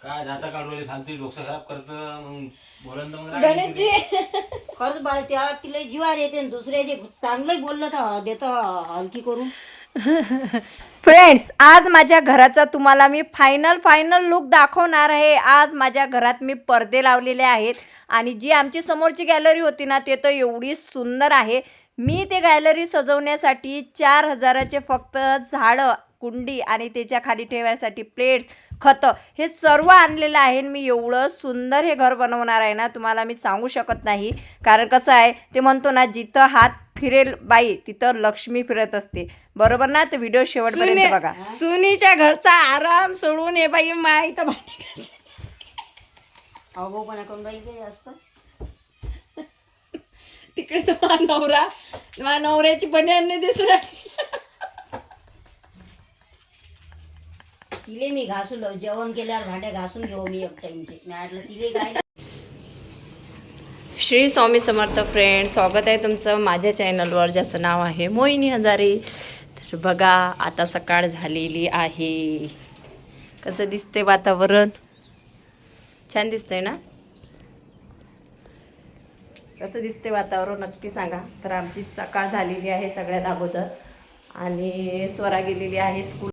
काय जाता काढवले फालतू डोकं खराब करतं मग बोलन तर मग गणेशजी खरंच बाळ त्या तिला जीवार येते आणि दुसऱ्या जे चांगलं बोललं तर देतं हलकी करून. फ्रेंड्स, आज माझ्या घराचा तुम्हाला मी फायनल लुक दाखवणार आहे. आज माझ्या घरात मी पडदे लावलेले आहेत आणि जी आमची समोरची गॅलरी होती ना ते तर एवढी सुंदर आहे. मी ते गॅलरी सजवण्यासाठी 4,000चे फक्त झाडं, कुंडी आणि त्याच्या खाली ठेवायसाठी प्लेट्स, खतं हे सर्व आणलेलं आहे. मी एवढं सुंदर हे घर बनवणार आहे ना तुम्हाला मी सांगू शकत नाही. कारण कसं आहे ते म्हणतो ना, जिथं हात फिरेल बाई तिथं लक्ष्मी फिरत असते, बरोबर ना. तर व्हिडिओ शेवटपर्यंत बघा. सुनीच्या घरचा आराम सोडून हे बाई माई तर भांडे अवघोपणा करून राहिली जास्त. तिकडे तर माझ्या नवऱ्याची बन्यान नाही दिसून राहिली. तिले मी घासून जेवण केल्यावर भांडे घासून घेऊ मी एक टाइमचे. मी म्हटलं तिले काय श्री स्वामी समर्थ फ्रेंड, स्वागत आहे तुमचं माझ्या चॅनलवर ज्याचं नाव आहे मोहिनी हजारे. तर बघा आता सकाळ झालेली आहे. कसं दिसते वातावरण? छान दिसतंय ना? कसं दिसते वातावरण नक्की सांगा. तर आमची सकाळ झालेली आहे सगळ्यात अगोदर आणि स्वरा गेलेली आहे स्कूल.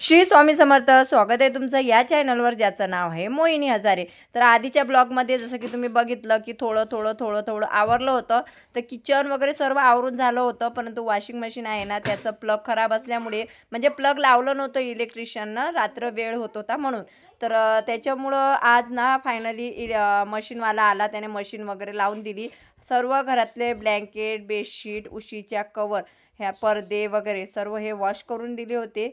श्री स्वामी समर्थ, स्वागत आहे तुमचं या चॅनलवर ज्याचं नाव आहे मोहिनी हजारे. तर आधीच्या ब्लॉगमध्ये जसं की तुम्ही बघितलं की थोडं आवरलं होतं. तर किचन वगैरे सर्व आवरून झालं होतं, परंतु वॉशिंग मशीन आहे ना त्याचं प्लग खराब असल्यामुळे, म्हणजे प्लग लावलं नव्हतं इलेक्ट्रिशियननं, रात्र वेळ होत होता म्हणून. तर त्याच्यामुळं आज ना फायनली मशीनवाला आला, त्याने मशीन वगैरे लावून दिली. सर्व घरातले ब्लँकेट, बेडशीट, उशीच्या कवर, ह्या पडदे वगैरे सर्व हे वॉश करून दिले होते.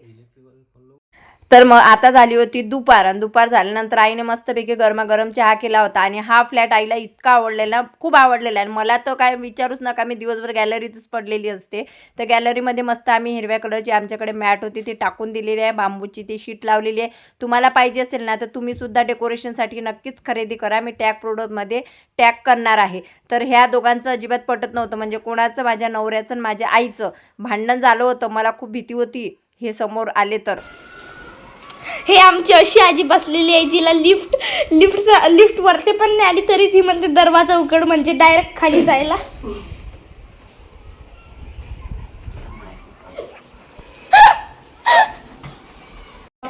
तर मग आता झाली होती दुपार, आणि दुपार झाल्यानंतर आईने मस्तपैकी गरमागरम चहा केला होता. आणि हा फ्लॅट आईला इतका आवडलेला, खूप आवडलेला. आणि मला तर काय विचारूच नका, मी दिवसभर गॅलरीतच पडलेली असते. तर गॅलरीमध्ये मस्त आम्ही हिरव्या कलरची आमच्याकडे मॅट होती ती टाकून दिलेली आहे, बांबूची ती शीट लावलेली आहे. तुम्हाला पाहिजे असेल ना तर तुम्ही सुद्धा डेकोरेशनसाठी नक्कीच खरेदी करा. मी टॅग प्रोडक्टमध्ये टॅग करणार आहे. तर ह्या दोघांचं अजिबात पटत नव्हतं, म्हणजे कोणाचं, माझ्या नवऱ्याचं आणि माझ्या आईचं भांडण झालं होतं. मला खूप भीती होती हे समोर आले तर. हे आमची अशी आजी बसलेली आहे जिला लिफ्ट वरती पण नाही आली तरी ती म्हणते दरवाजा उघड, म्हणजे डायरेक्ट खाली जायला.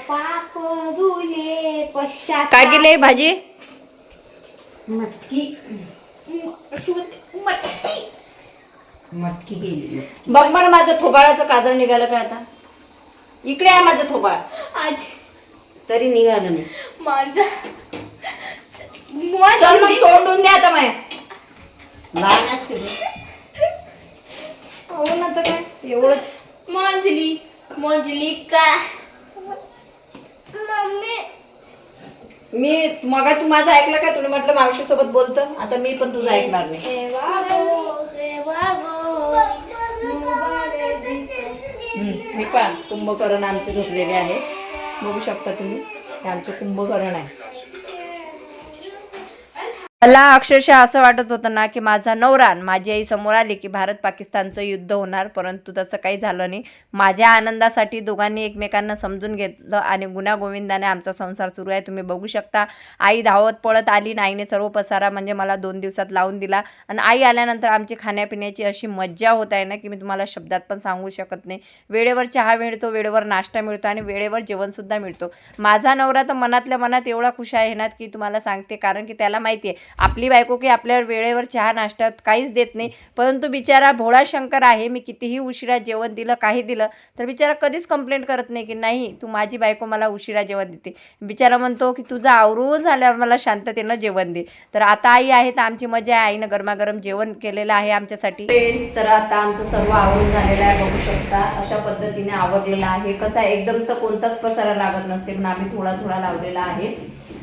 पाप धुले पश्चात काय केले भाजी? मटकी अशी म्हणते मटकी. मटकी केली. बघ बरं माझं थोबाळाचं काजळ निघालं काय आता? इकडे आहे माझं थोबाळ. आजी तरी निघालं नाही. माझा चल मग तोंडून द्या आता माया. लहानच केली. हो ना, तर काय एवढंच. मंजली का मम्मी मी मग तू माझं ऐकलं का? तुला म्हटलं मावशी सोबत बोलतं, आता मी पण तुझं ऐकणार नाही. मी पण कुंभकर्ण आमचे झोपलेले आहे, बघू शकता तुम्ही. हे आमचे कुंभकर्ण आहे. मला अक्षरशः असं वाटत होतं ना की माझा नवरा माझी आई समोर आली की भारत पाकिस्तानचं युद्ध होणार, परंतु तसं काही झालं नाही. माझ्या आनंदासाठी दोघांनी एकमेकांना समजून घेतलं आणि गुण्यागोविंदाने आमचा संसार सुरू आहे. तुम्ही बघू शकता. आई धावत पळत आली, आईने सर्व पसारा म्हणजे मला 2 दिवसात लावून दिला. आणि आई आल्यानंतर आमची खाण्यापिण्याची अशी मज्जा होत आहे ना की मी तुम्हाला शब्दात पण सांगू शकत नाही. वेळेवर चहा मिळतो, वेळेवर नाश्ता मिळतो आणि वेळेवर जेवणसुद्धा मिळतो. माझा नवरा तर मनातल्या मनात एवढा खुश आहे ना की तुम्हाला सांगते, कारण की त्याला माहिती आहे आपली बायको की आपल्या वेळेवर चहा नाश्त्यात काहीच देत नाही. परंतु बिचारा भोळा शंकर आहे. मी कितीही उशिरा जेवण दिलं, काही दिलं तर बिचारा कधीच कंप्लेंट करत नाही की नाही तू माझी बायको मला उशिरा जेवण देते. बिचारा म्हणतो की तुझं आवरून झाल्यावर मला शांततेनं जेवण दे. तर आता आई आहे तर आमची मजा आहे. आईनं गरमागरम जेवण केलेलं आहे आमच्यासाठी. फ्रेंड्स, तर आता आमचं सर्व आवरून झालेलं आहे, बघू शकता. अशा पद्धतीने आवरलेलं आहे. कसं आहे, एकदम तर कोणताच पसारा लागत नसते, पण आम्ही थोडा लावलेला आहे.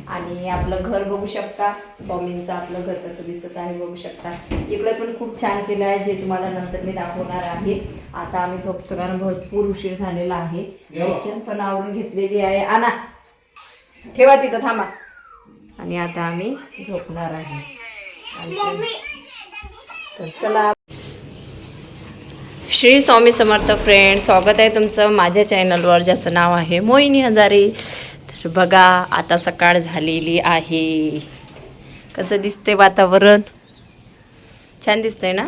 आणि आपलं घर बघू शकता, स्वामींचं आपलं घर कसं दिसत आहे बघू शकता. इकडे पण खूप छान केलं आहे, जे तुम्हाला नंतर मी दाखवणार आहे. आता आम्ही झोपतो कारण भरपूर उशीर झालेला आहे. किचन पण आवरून घेतलेली आहे. आणा ठेवा तिथं, थांबा. आणि आता आम्ही झोपणार आहे. तर चला. श्री स्वामी समर्थ फ्रेंड, स्वागत आहे तुमचं माझ्या चॅनलवर ज्याचं नाव आहे मोहिनी हजारे. तर बघा आता सकाळ झालेली आहे. कसं दिसतंय वातावरण? छान दिसतंय ना?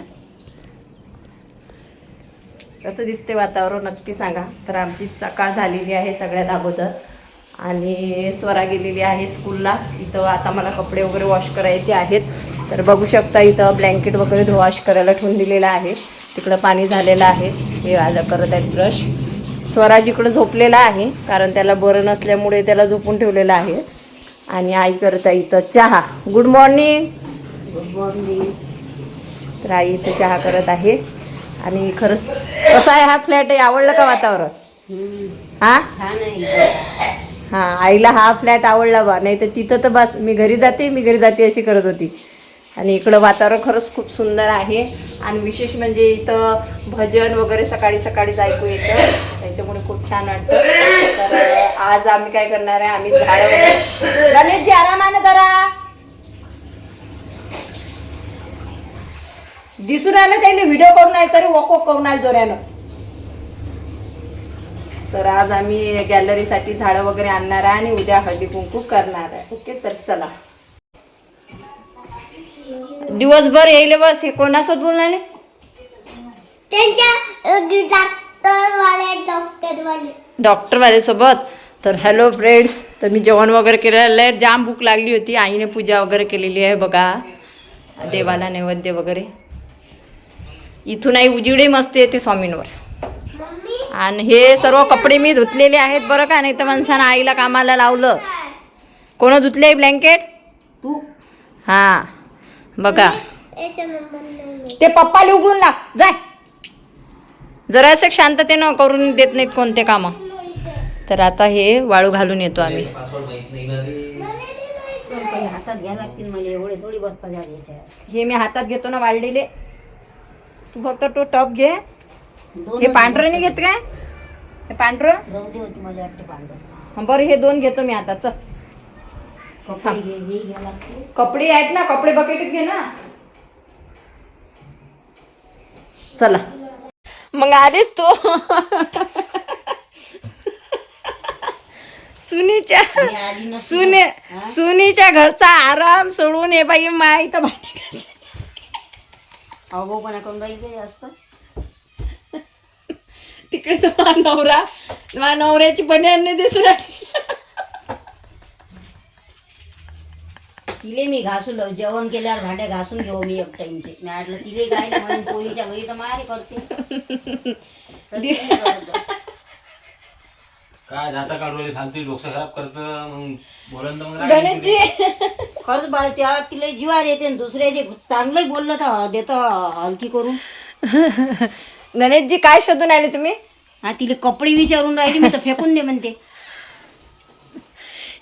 कसं दिसते वातावरण नक्की सांगा. तर आमची सकाळ झालेली आहे सगळ्यात अगोदर आणि स्वरा गेलेली आहे स्कूलला. इथं आता मला कपडे वगैरे वॉश करायचे आहेत. तर बघू शकता इथं ब्लँकेट वगैरे वॉश करायला ठेवून दिलेलं आहे. तिकडं पाणी झालेलं आहे. हे आज करत आहेत ब्रश. स्वराज इकडं झोपलेला आहे कारण त्याला बरं नसल्यामुळे त्याला झोपून ठेवलेलं आहे. आणि आई करत आहे इथं चहा. Good morning. Good morning. तर आई इथं चहा करत आहे. आणि खरंच कसं आहे हा फ्लॅट आहे? आवडलं का वातावरण? हा छान आहे. हां, आईला हा फ्लॅट आवडला बा. नाही तर तिथं तर बस मी घरी जाते अशी करत होती. आणि इकडं वातावरण खरंच खूप सुंदर आहे. आणि विशेष म्हणजे इथं भजन वगैरे सकाळी सकाळीच ऐकू येतं, त्याच्यामुळे खूप छान वाटतं. तर आज आम्ही काय करणार आहे, आम्ही झाडं वगैरे. गणेशजी आरामानं जरा दिसून आलं त्याने व्हिडिओ करून आले तरी वॉक करून आले जोऱ्यानं. तर आज आम्ही गॅलरीसाठी झाडं वगैरे आणणार आहे आणि उद्या हळदी कुंकू करणार आहे. ओके, तर चला. दिवसभर येईल बस. हे कोणासोबत बोलणार? डॉक्टरवाले सोबत. तर हॅलो फ्रेंड्स, तर मी जेवण वगैरे केलेलं आहे. जाम भूक लागली होती. आईने पूजा वगैरे केलेली आहे बघा, देवाला नैवेद्य वगैरे. इथून आई उजिडे मस्त येते स्वामींवर. आणि हे सर्व कपडे मी धुतलेले आहेत बरं का, नाही तर माणसानं आईला कामाला लावलं. कोण धुतले ब्लँकेट? तू. हां बघा, ते पप्पाला उघडून लाग जाय. जरासं शांततेनं करून देत नाहीत कोणते कामं. तर आता हे वाळू घालून येतो आम्ही. पासवर्ड माहित नाही ना रे. हातात घ्या लागतील मला, एवढे थोडी बसता घ्यायचे. हे मी हातात घेतो ना वाळलेले. तू फक्त तो टप घे. दोन हे पांढरं नाही घेत काय? हे पांढरं रवती होती मला वाटते पांढरं. बरं, हे दोन घेतो मी आता. चल कपडे घे, हे घ्या लागते. कपडे आहेत ना, कपडे बकेटीत घे ना. चला मग आलीस तू. सुनीच्या घरचा आराम सोडून हे बाई माई तर भांडे घालते. अगो पण करून राहील जास्त. तिकडे तो माझ्या नवऱ्याची बन्यान नाही दिसून राहिली. तिले मी घासून जेवण केल्यावर भांडे घासून घेऊ मी एक टाइमचे. मी म्हटलं तिले काय नाही म्हणून पोरीच्या घरी तर मारे करते. काय जाता काढवले फालतू डोकं खराब करतं. मग बोलन तर मग गणेशजी खरंच बाळ त्या तिला जीवार येते. दुसऱ्याचे चांगलं बोललं तर देतं हलकी करून. गणेशजी काय शोधून आले तुम्ही? हा, तिला कपडे विचारून राहिली मी तर फेकून दे म्हणते.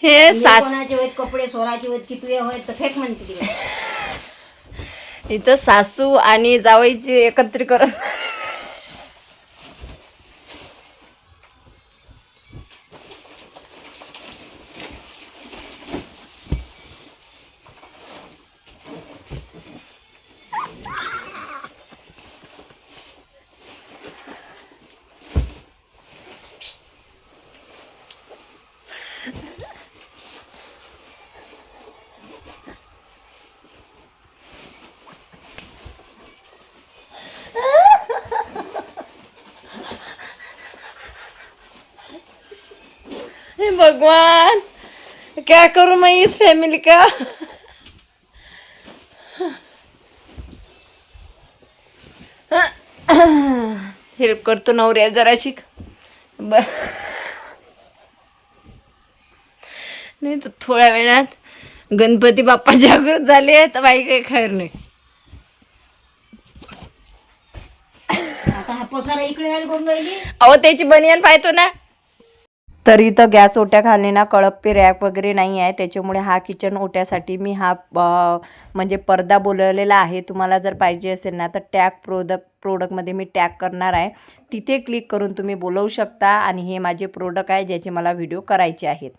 हे कोणाचे होत कपडे, स्वराचे होत की तुझे होत तर फेक म्हणते तिला. इथं सासू आणि जावईची एकत्रीकरण. हे भगवान, क्या करूं मैं इस फैमिली का. हेल्प करतो नवऱ्याला जरा शिक. नाही तर थोड्या वेळात गणपती बाप्पा जागृत झाले तर बाई काही खैर नाही. आता हा पसारा इकडे घाल करून राहिली. अहो त्याची बनियान पाहतो ना. तर इथं गॅस ओट्याखाली ना कळप्पी रॅक वगैरे नाही आहे, त्याच्यामुळे हा किचन ओट्यासाठी मी हा म्हणजे पडदा बोलवलेला आहे. तुम्हाला जर पाहिजे असेल ना तर प्रोडक्टमध्ये मी टॅग करणार आहे, तिथे क्लिक करून तुम्ही बोलवू शकता. आणि हे माझे प्रोडक्ट आहे ज्याचे मला व्हिडिओ करायचे आहेत.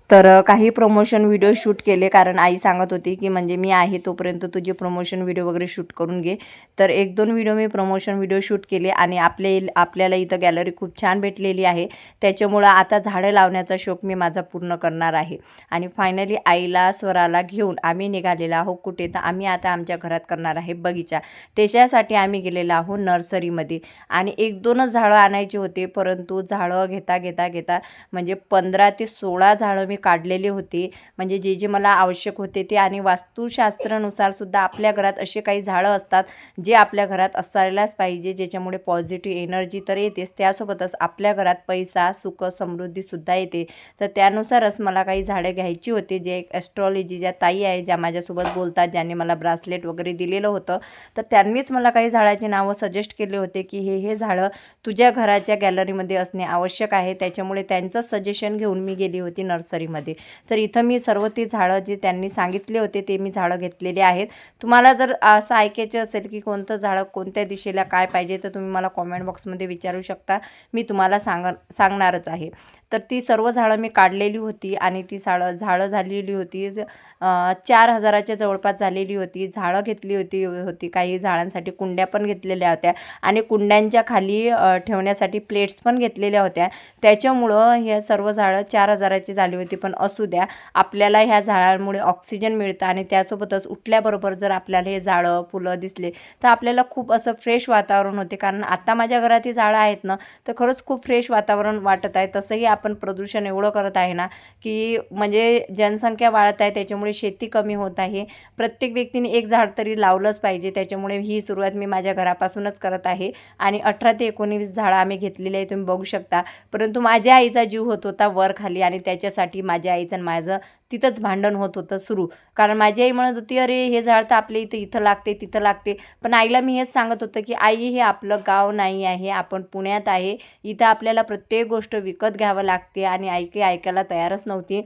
तर काही प्रमोशन व्हिडिओ शूट केले, कारण आई सांगत होती की म्हणजे मी आहे तोपर्यंत तुझे प्रमोशन व्हिडिओ वगैरे शूट करून घे. तर 1-2 व्हिडिओ मी प्रमोशन व्हिडिओ शूट केले आणि आपल्याला इथं गॅलरी खूप छान भेटलेली आहे. त्याच्यामुळं आता झाडं लावण्याचा शौक मी माझा पूर्ण करणार आहे. आणि फायनली आईला स्वराला घेऊन आम्ही निघालेलो आहोत. कुठे? तर आम्ही आता आमच्या घरात करणार आहे बगीचा. त्याच्यासाठी आम्ही गेलेलो आहोत नर्सरीमध्ये आणि 1-2च झाडं आणायची होते, परंतु झाडं घेता म्हणजे 15 ते 16 झाडं मी काढलेली होती. म्हणजे जे मला आवश्यक होते ते. आणि वास्तुशास्त्रानुसार सुद्धा आपल्या घरात असे काही झाडं असतात जे आपल्या घरात असायलाच पाहिजे, ज्याच्यामुळे पॉझिटिव्ह एनर्जी तर येतेच, त्यासोबतच आपल्या घरात पैसा, सुख, समृद्धीसुद्धा येते. तर त्यानुसारच मला काही झाडं घ्यायची होती. जे एक ॲस्ट्रॉलॉजी ज्या ताई आहे, ज्या माझ्यासोबत बोलतात, ज्यांनी मला ब्रासलेट वगैरे दिलेलं होतं, तर त्यांनीच मला काही झाडाची नावं सजेस्ट केले होते की हे झाडं तुझ्या घराच्या गॅलरीमध्ये असणे आवश्यक आहे. त्याच्यामुळे त्यांचं सजेशन घेऊन मी गेली होती नर्सरीमध्ये. तर इथं मी सर्व ती झाडं जे त्यांनी सांगितले होते ते मी झाडं घेतलेली आहेत. तुम्हाला जर असं ऐकायचं असेल की कोणतं झाडं कोणत्या दिशेला काय पाहिजे, तर तुम्ही मला कॉमेंट बॉक्समध्ये विचारू शकता, मी तुम्हाला सांगणारच आहे. तर ती सर्व झाडं मी काढलेली होती आणि ती झाडं झालेली होती 4,000च्या जवळपास झालेली होती. झाडं घेतली होती काही झाडांसाठी कुंड्या पण घेतलेल्या होत्या आणि कुंड्यांच्या खाली ठेवण्यासाठी प्लेट्स पण घेतलेल्या होत्या. त्याच्यामुळं हे सर्व झाडं 4,000ची झाली होती. पण असू द्या, आपल्याला ह्या झाडांमुळे ऑक्सिजन मिळतं आणि त्यासोबतच उठल्याबरोबर जर आपल्याला हे झाडं फुलं दिसले तर आपल्याला खूप असं फ्रेश वातावरण होते. कारण आता माझ्या घरात ही झाडं आहेत ना, तर खरंच खूप फ्रेश वातावरण वाटत आहे. तसंही आपण प्रदूषण एवढं करत आहे ना की म्हणजे जनसंख्या वाढत आहे, त्याच्यामुळे शेती कमी होत आहे. प्रत्येक व्यक्तीने एक झाड तरी लावलंच पाहिजे. त्याच्यामुळे ही सुरुवात मी माझ्या घरापासूनच करत आहे आणि 18 ते 19 झाडं आम्ही घेतलेली आहे, तुम्ही बघू शकता. परंतु माझ्या आईचा जीव होत होता वर खाली आणि त्याच्यासाठी माझ्या आईचं आणि माझं तिथंच भांडण होत होतं सुरू. कारण माझी आई म्हणत होती, अरे हे झाड तर आपल्या इथं लागते, तिथं लागते. पण आईला मी हेच सांगत होतं की आई, हे आपलं गाव नाही आहे, आपण पुण्यात आहे, इथं आपल्याला प्रत्येक गोष्ट विकत घ्यावं लागते. आणि आई काही ऐकायला तयारच नव्हती.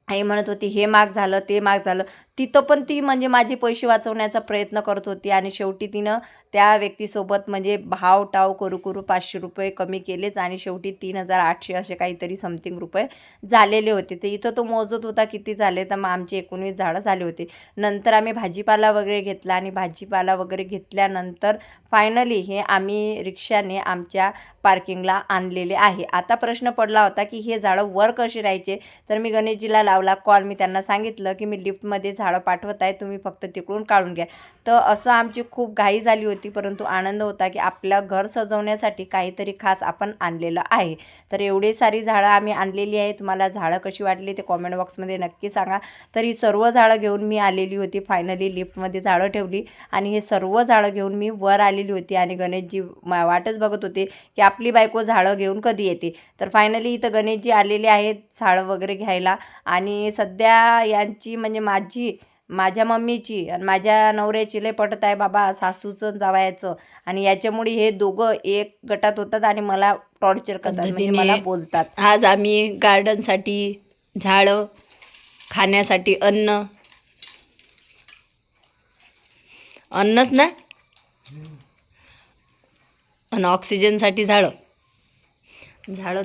आई म्हणत होती हे महाग झालं, ते महाग झालं. तिथं पण ती म्हणजे माझे पैसे वाचवण्याचा प्रयत्न करत होती आणि शेवटी तिनं त्या व्यक्तीसोबत म्हणजे भाव करू 500 रुपये कमी केलेच आणि शेवटी 3,800 असे काहीतरी समथिंग रुपये झालेले होते. तर इथं तो मोजत होता किती झाले, तर मग आमचे 19 झाडं झाले होते. नंतर आम्ही भाजीपाला वगैरे घेतला आणि भाजीपाला वगैरे घेतल्यानंतर फायनली हे आम्ही रिक्षाने आमच्या पार्किंगला आणलेले आहे. आता प्रश्न पडला होता की हे झाडं वर कसे राहायचे, तर मी गणेशजीला लावला कॉल. मी त्यांना सांगितलं की मी लिफ्टमध्ये झाडं पाठवत आहे, तुम्ही फक्त तिकडून काढून घ्या. तर असं आमची खूप घाई झाली होती, परंतु आनंद होता की आपलं घर सजवण्यासाठी काहीतरी खास आपण आणलेलं आहे. तर एवढी सारी झाडं आम्ही आणलेली आहे. तुम्हाला झाडं कशी वाटली ते कॉमेंट बॉक्समध्ये नक्की सांगा. तर ही सर्व झाडं घेऊन मी आलेली होती. फायनली लिफ्टमध्ये झाडं ठेवली आणि हे सर्व झाडं घेऊन मी वर आलेली होती आणि गणेशजी वाटच बघत होते की आपली बायको झाडं घेऊन कधी येते. तर फायनली इथं गणेशजी आलेले आहेत झाडं वगैरे घ्यायला. आणि सध्या यांची म्हणजे माझ्या मम्मीची आणि माझ्या नवऱ्याची लय पटत आहे बाबा, सासूचं जावयाचं. आणि याच्यामुळे हे दोघं एक गटात होतात आणि मला टॉर्चर करतात, म्हणजे मला बोलतात. आज आम्ही गार्डनसाठी झाडं, खाण्यासाठी अन्नच ना, आणि ऑक्सिजनसाठी झाडं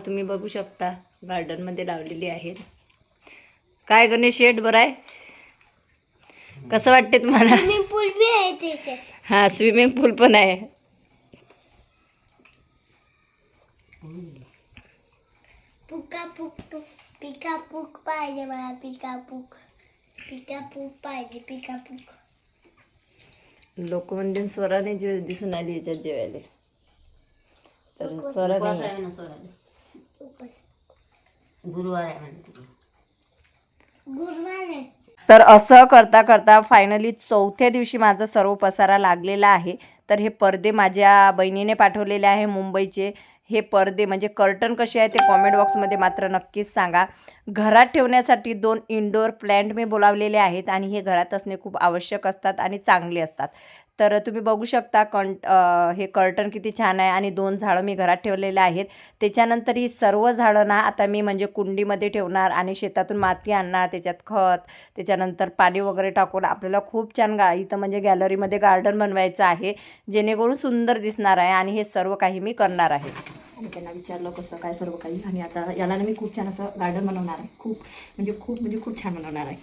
तुम्ही बघू शकता गार्डनमध्ये लावलेली आहेत. काय गणेश शेठ, बरं आहे? कसं वाटते तुम्हाला? स्विमिंग पूल बी आहे त्याच्यात. हां, स्विमिंग पूल पण आहे. पिकापूक पाहिजे मला, पिकापूक पाहिजे. लोक म्हणजे स्वराने दिसून आली याच्यात जेवायला. तर स्वराने गुरुवार आहे म्हणते. गुरुवार आहे. तर असं करता करता फायनली 4थ्या दिवशी माझा सर्व पसारा लागलेला आहे. तर हे पडदे माझ्या बहिणीने पाठवलेले आहे मुंबईचे. हे पडदे म्हणजे कर्टन कसे आहे ते कॉमेंट बॉक्समध्ये मात्र नक्कीच सांगा. घरात ठेवण्यासाठी 2 इंडोर प्लॅन्ट मी बोलावलेले आहेत आणि हे घरात असणे खूप आवश्यक असतात आणि चांगले असतात. तर तुम्ही बघू शकता हे कर्टन किती छान आहे आणि 2 झाडं मी घरात ठेवलेले आहेत. त्याच्यानंतर ही सर्व झाडं ना आता मी म्हणजे कुंडीमध्ये ठेवणार आणि शेतातून माती आणणार, त्याच्यात खत, त्याच्यानंतर पाणी वगैरे टाकून आपल्याला खूप छान इथं म्हणजे गॅलरीमध्ये गार्डन बनवायचं आहे, जेणेकरून सुंदर दिसणार आहे आणि हे सर्व काही मी करणार आहे. आणि त्यांना विचारलं कसं काय सर्व काही. आणि आता याला ना मी खूप छान असं गार्डन बनवणार आहे. खूप छान बनवणार आहे.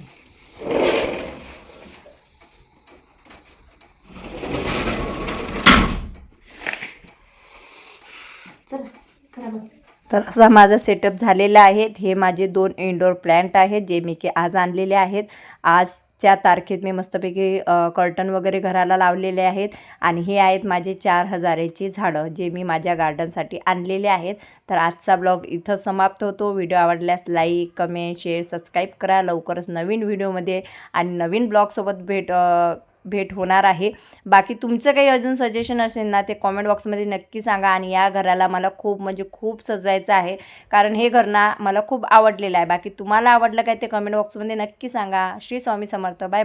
चला करा बघ. तर असा माझा सेटअप झालेला आहे. हे माझे 2 इंडोर प्लॅन्ट आहेत जे मी की आज आणलेले आहेत. आजच्या तारखेत मी मस्तपैकी कर्टन वगैरे घराला लावलेले आहेत. आणि हे आहेत माझे 4000ची झाडं जे मी माझ्या गार्डनसाठी आणलेले आहेत. तर आजचा ब्लॉग इथं समाप्त होतो. व्हिडिओ आवडल्यास लाईक, कमेंट, शेअर, सबस्क्राईब करा. लवकरच नवीन व्हिडिओमध्ये आणि नवीन ब्लॉगसोबत भेट होणार आहे. बाकी तुमचं काही अजून सजेशन असेल ना ते कॉमेंट बॉक्समध्ये नक्की सांगा. आणि या घराला मला खूप सजवायचं आहे कारण हे घर ना मला खूप आवडलेलं आहे. बाकी तुम्हाला आवडलं काय ते कमेंट बॉक्समध्ये नक्की सांगा. श्री स्वामी समर्थ. Bye bye.